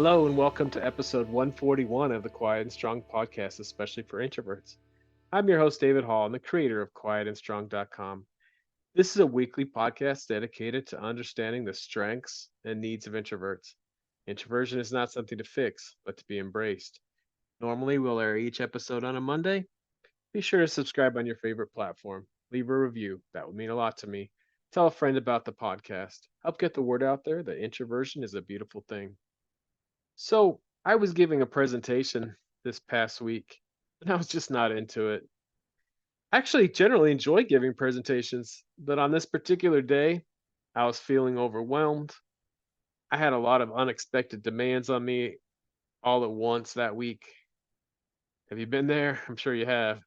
Hello and welcome to episode 141 of the Quiet and Strong podcast, especially for introverts. I'm your host, David Hall, and the creator of quietandstrong.com. This is a weekly podcast dedicated to understanding the strengths and needs of introverts. Introversion is not something to fix, but to be embraced. Normally, we'll air each episode on a Monday. Be sure to subscribe on your favorite platform. Leave a review. That would mean a lot to me. Tell a friend about the podcast. Help get the word out there that introversion is a beautiful thing. So I was giving a presentation this past week, and I was just not into it. I actually generally enjoy giving presentations, but on this particular day, I was feeling overwhelmed. I had a lot of unexpected demands on me all at once that week. Have you been there? I'm sure you have.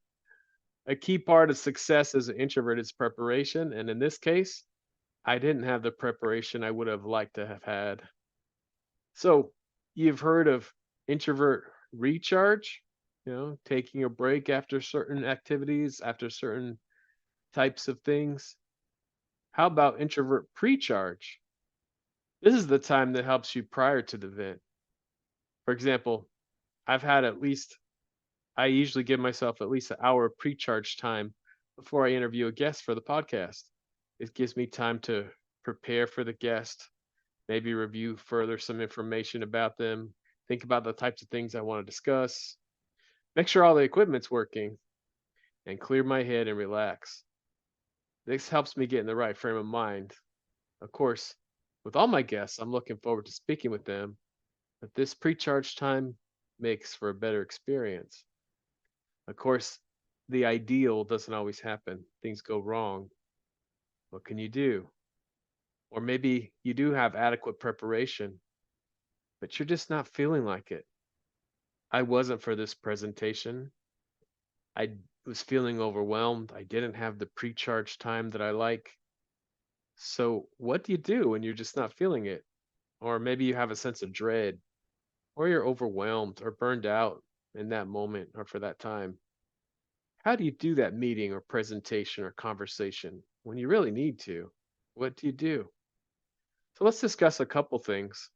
A key part of success as an introvert is preparation, and in this case, I didn't have the preparation I would have liked to have had. So, you've heard of introvert recharge, taking a break after certain activities, after certain types of things. How about introvert precharge? This is the time that helps you prior to the event. For example, I've had at least, I usually give myself at least an hour of precharge time before I interview a guest for the podcast. It gives me time to prepare for the guest, maybe review further some information about them, think about the types of things I want to discuss, make sure all the equipment's working, and clear my head and relax. This helps me get in the right frame of mind. Of course, with all my guests, I'm looking forward to speaking with them, but this pre-charge time makes for a better experience. Of course, the ideal doesn't always happen. Things go wrong. What can you do? Or maybe you do have adequate preparation, but you're just not feeling like it. I wasn't for this presentation. I was feeling overwhelmed. I didn't have the pre-charge time that I like. So, what do you do when you're just not feeling it? Or maybe you have a sense of dread, or you're overwhelmed or burned out in that moment or for that time. How do you do that meeting or presentation or conversation when you really need to? What do you do? So, let's discuss a couple things: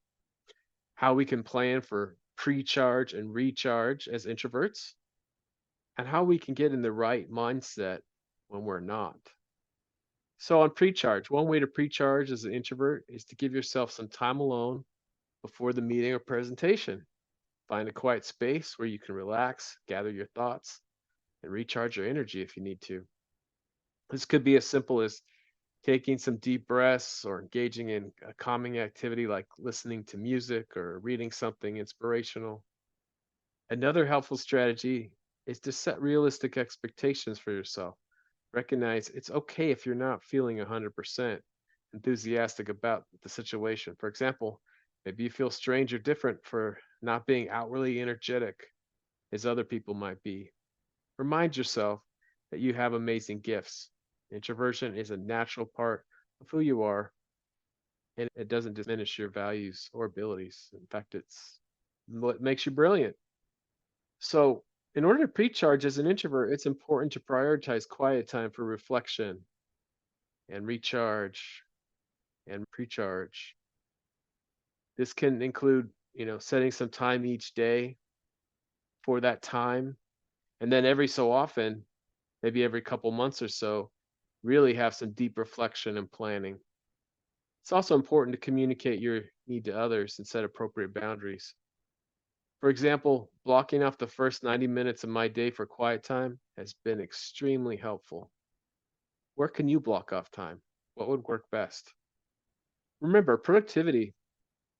how we can plan for pre charge and recharge as introverts, and how we can get in the right mindset when we're not. So, on pre-charge, one way to pre-charge as an introvert is to give yourself some time alone before the meeting or presentation. Find a quiet space where you can relax, gather your thoughts, and recharge your energy if you need to. This could be as simple as taking some deep breaths or engaging in a calming activity like listening to music or reading something inspirational. Another helpful strategy is to set realistic expectations for yourself. Recognize it's okay if you're not feeling 100% enthusiastic about the situation. For example, maybe you feel strange or different for not being outwardly energetic as other people might be. Remind yourself that you have amazing gifts. Introversion is a natural part of who you are, and it doesn't diminish your values or abilities. In fact, it's what makes you brilliant. So, in order to pre-charge as an introvert, it's important to prioritize quiet time for reflection and recharge and pre-charge. This can include, setting some time each day for that time, and then every so often, maybe every couple months or so, really have some deep reflection and planning. It's also important to communicate your need to others and set appropriate boundaries. For example, blocking off the first 90 minutes of my day for quiet time has been extremely helpful. Where can you block off time? What would work best? Remember, productivity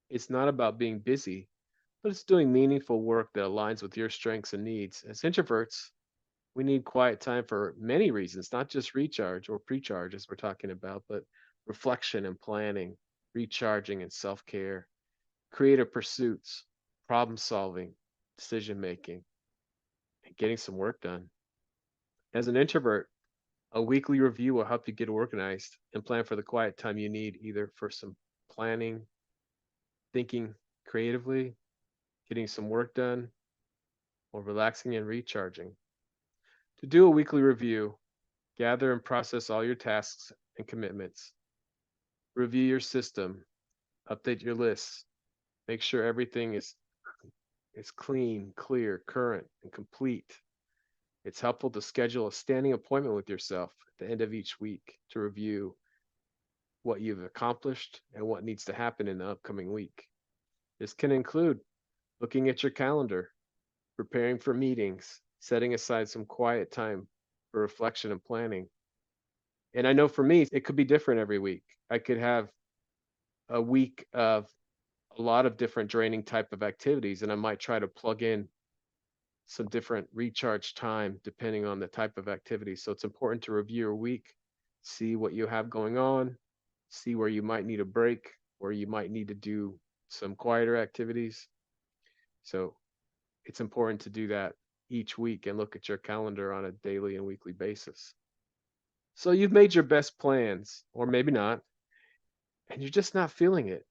is not about being busy, but it's doing meaningful work that aligns with your strengths and needs. As introverts, we need quiet time for many reasons, not just recharge or precharge, as we're talking about, but reflection and planning, recharging and self care, creative pursuits, problem solving, decision making, and getting some work done. As an introvert, a weekly review will help you get organized and plan for the quiet time you need, either for some planning, thinking creatively, getting some work done, or relaxing and recharging. To do a weekly review, gather and process all your tasks and commitments. Review your system, update your lists, Make sure everything is clean, clear, current, and complete. It's helpful to schedule a standing appointment with yourself at the end of each week to review what you've accomplished and what needs to happen in the upcoming week. This can include looking at your calendar, preparing for meetings, setting aside some quiet time for reflection and planning. And I know for me, it could be different every week. I could have a week of a lot of different draining type of activities, and I might try to plug in some different recharge time depending on the type of activity. So it's important to review your week, see what you have going on, see where you might need a break, where you might need to do some quieter activities. So it's important to do that each week and look at your calendar on a daily and weekly basis. So you've made your best plans, or maybe not, and you're just not feeling it.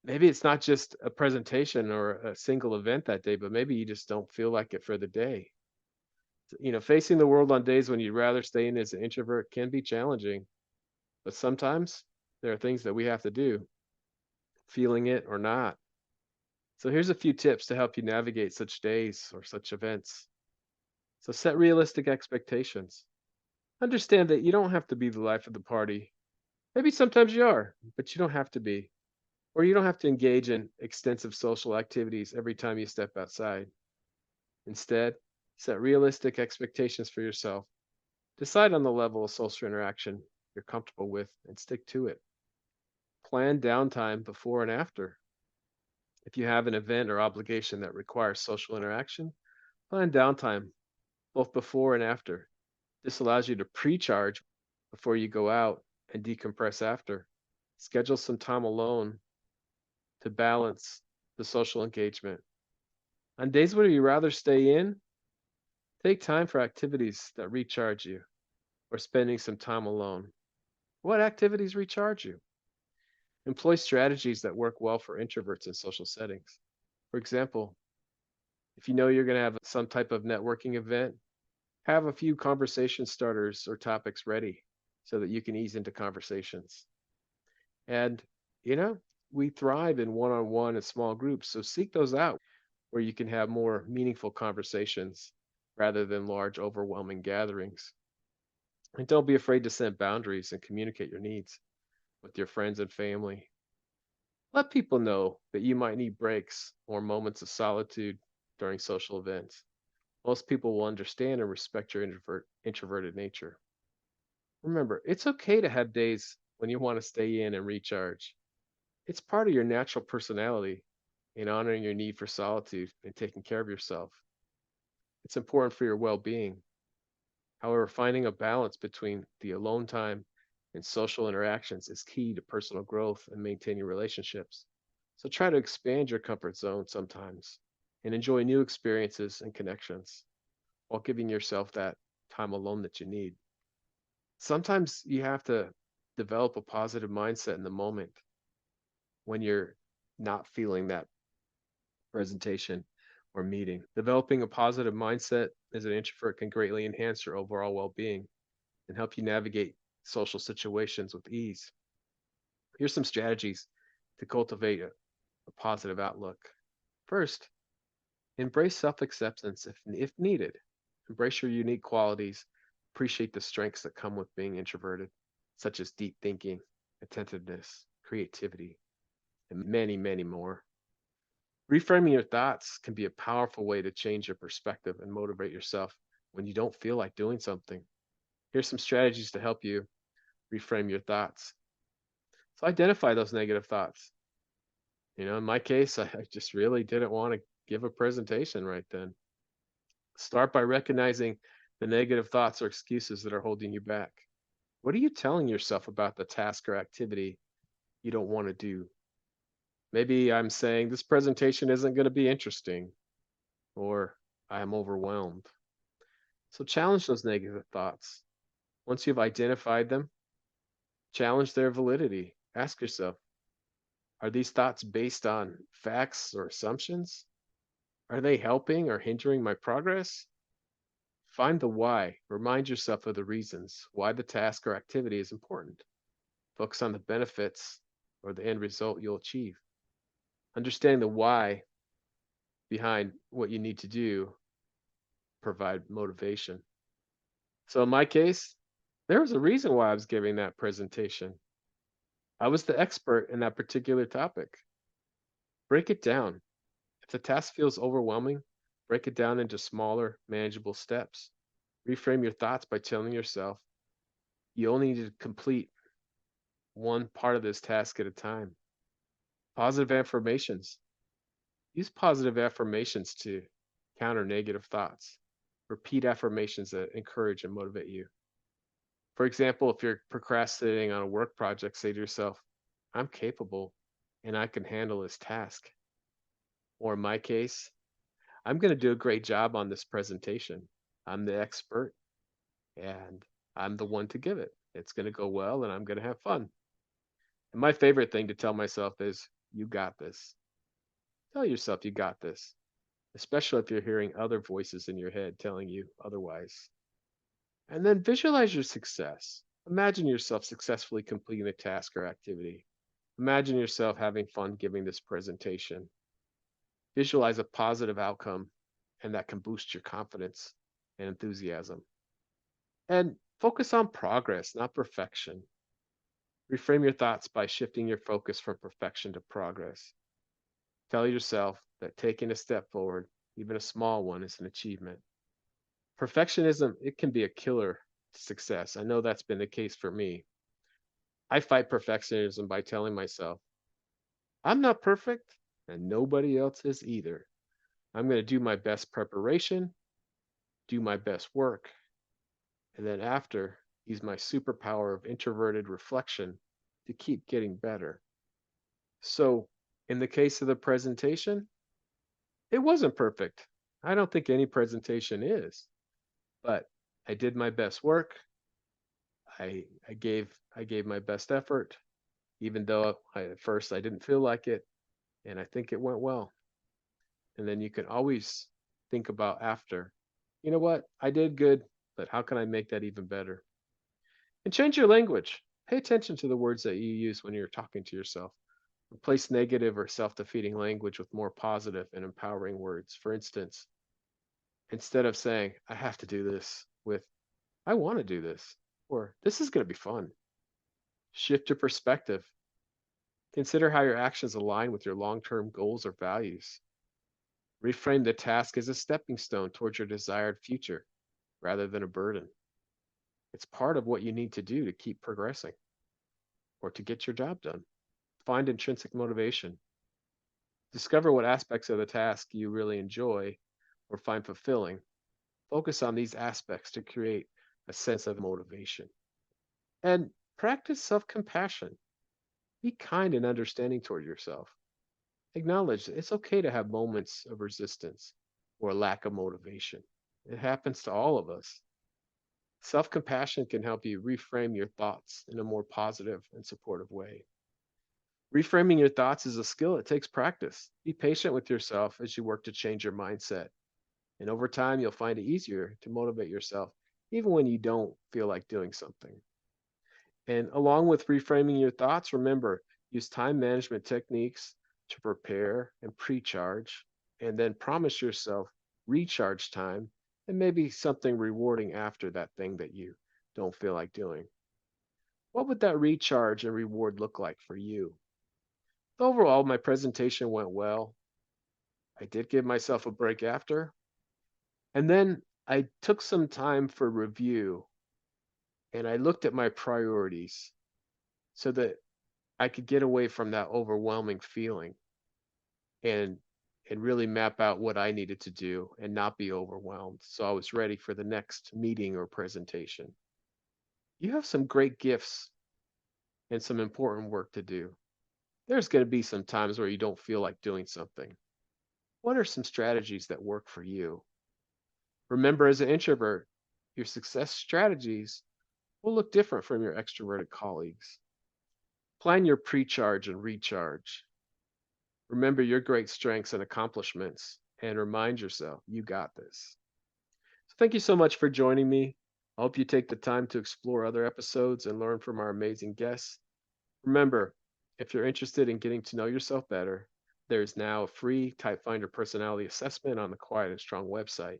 Maybe it's not just a presentation or a single event that day, but maybe you just don't feel like it for the day. Facing the world on days when you'd rather stay in as an introvert can be challenging, but sometimes there are things that we have to do, feeling it or not. So here's a few tips to help you navigate such days or such events. So set realistic expectations. Understand that you don't have to be the life of the party. Maybe sometimes you are, but you don't have to be. Or you don't have to engage in extensive social activities every time you step outside. Instead, set realistic expectations for yourself. Decide on the level of social interaction you're comfortable with and stick to it. Plan downtime before and after. If you have an event or obligation that requires social interaction, plan downtime both before and after. This allows you to precharge before you go out and decompress after. Schedule some time alone to balance the social engagement. On days where you rather stay in, take time for activities that recharge you or spending some time alone. What activities recharge you? Employ strategies that work well for introverts in social settings. For example, if you know you're going to have some type of networking event, have a few conversation starters or topics ready so that you can ease into conversations. And, you know, we thrive in one on one and small groups. So seek those out where you can have more meaningful conversations rather than large, overwhelming gatherings. And don't be afraid to set boundaries and communicate your needs with your friends and family. Let people know that you might need breaks or moments of solitude during social events. Most people will understand and respect your introverted nature. Remember, it's okay to have days when you want to stay in and recharge. It's part of your natural personality in honoring your need for solitude and taking care of yourself. It's important for your well being. However, finding a balance between the alone time and social interactions is key to personal growth and maintaining relationships. So try to expand your comfort zone sometimes and enjoy new experiences and connections while giving yourself that time alone that you need. Sometimes you have to develop a positive mindset in the moment when you're not feeling that presentation or meeting. Developing a positive mindset as an introvert can greatly enhance your overall well being and help you navigate social situations with ease. Here's some strategies to cultivate a positive outlook. First, embrace self acceptance if needed. Embrace your unique qualities. Appreciate the strengths that come with being introverted, such as deep thinking, attentiveness, creativity, and many, many more. Reframing your thoughts can be a powerful way to change your perspective and motivate yourself when you don't feel like doing something. Here's some strategies to help you reframe your thoughts. So identify those negative thoughts. In my case, I just really didn't want to give a presentation right then. Start by recognizing the negative thoughts or excuses that are holding you back. What are you telling yourself about the task or activity you don't want to do? Maybe I'm saying this presentation isn't going to be interesting, or I am overwhelmed. So challenge those negative thoughts. Once you've identified them, challenge their validity. Ask yourself, are these thoughts based on facts or assumptions? Are they helping or hindering my progress? Find the why. Remind yourself of the reasons why the task or activity is important. Focus on the benefits or the end result you'll achieve. Understanding the why behind what you need to do provide motivation. So in my case, there was a reason why I was giving that presentation. I was the expert in that particular topic. Break it down. If the task feels overwhelming, break it down into smaller, manageable steps. Reframe your thoughts by telling yourself you only need to complete one part of this task at a time. Positive affirmations. Use positive affirmations to counter negative thoughts. Repeat affirmations that encourage and motivate you. For example, if you're procrastinating on a work project, say to yourself, I'm capable and I can handle this task. Or in my case, I'm going to do a great job on this presentation. I'm the expert and I'm the one to give it. It's going to go well and I'm going to have fun. And my favorite thing to tell myself is, you got this. Tell yourself you got this, especially if you're hearing other voices in your head telling you otherwise. And then visualize your success. Imagine yourself successfully completing a task or activity. Imagine yourself having fun giving this presentation. Visualize a positive outcome, and that can boost your confidence and enthusiasm. And focus on progress, not perfection. Reframe your thoughts by shifting your focus from perfection to progress. Tell yourself that taking a step forward, even a small one, is an achievement. Perfectionism, it can be a killer to success. I know that's been the case for me. I fight perfectionism by telling myself, I'm not perfect and nobody else is either. I'm going to do my best preparation, do my best work, and then after, use my superpower of introverted reflection to keep getting better. So, in the case of the presentation, it wasn't perfect. I don't think any presentation is, but I did my best work. I gave my best effort, even though at first I didn't feel like it, and I think it went well. And then you can always think about after, you know what, I did good, but how can I make that even better? And change your language. Pay attention to the words that you use when you're talking to yourself. Replace negative or self defeating language with more positive and empowering words. For instance, instead of saying, I have to do this, with, I want to do this, or this is going to be fun. Shift your perspective. Consider how your actions align with your long term goals or values. Reframe the task as a stepping stone towards your desired future rather than a burden. It's part of what you need to do to keep progressing or to get your job done. Find intrinsic motivation. Discover what aspects of the task you really enjoy or find fulfilling. Focus on these aspects to create a sense of motivation. And practice self compassion. Be kind and understanding toward yourself. Acknowledge that it's okay to have moments of resistance or lack of motivation. It happens to all of us. Self compassion can help you reframe your thoughts in a more positive and supportive way. Reframing your thoughts is a skill. It takes practice. Be patient with yourself as you work to change your mindset. And over time, you'll find it easier to motivate yourself, even when you don't feel like doing something. And along with reframing your thoughts, remember, use time management techniques to prepare and precharge, and then promise yourself recharge time and maybe something rewarding after that thing that you don't feel like doing. What would that recharge and reward look like for you? Overall, my presentation went well. I did give myself a break after. And then I took some time for review and I looked at my priorities so that I could get away from that overwhelming feeling and really map out what I needed to do and not be overwhelmed. So I was ready for the next meeting or presentation. You have some great gifts and some important work to do. There's going to be some times where you don't feel like doing something. What are some strategies that work for you? Remember, as an introvert, your success strategies will look different from your extroverted colleagues. Plan your precharge and recharge. Remember your great strengths and accomplishments and remind yourself you got this. So thank you so much for joining me. I hope you take the time to explore other episodes and learn from our amazing guests. Remember, if you're interested in getting to know yourself better, There's now a free Type Finder personality assessment on the Quiet and Strong website.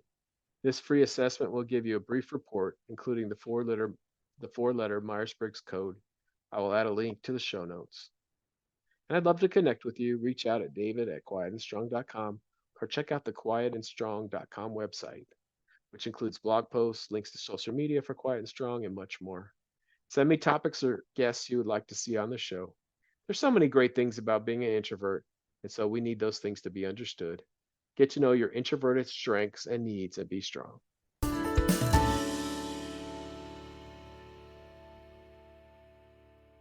This free assessment will give you a brief report, including the four letter Myers-Briggs code. I will add a link to the show notes. And I'd love to connect with you. Reach out at david@quietandstrong.com or check out the quietandstrong.com website, which includes blog posts, links to social media for Quiet and Strong, and much more. Send me topics or guests you would like to see on the show. There's so many great things about being an introvert, and so we need those things to be understood. Get to know your introverted strengths and needs and be strong.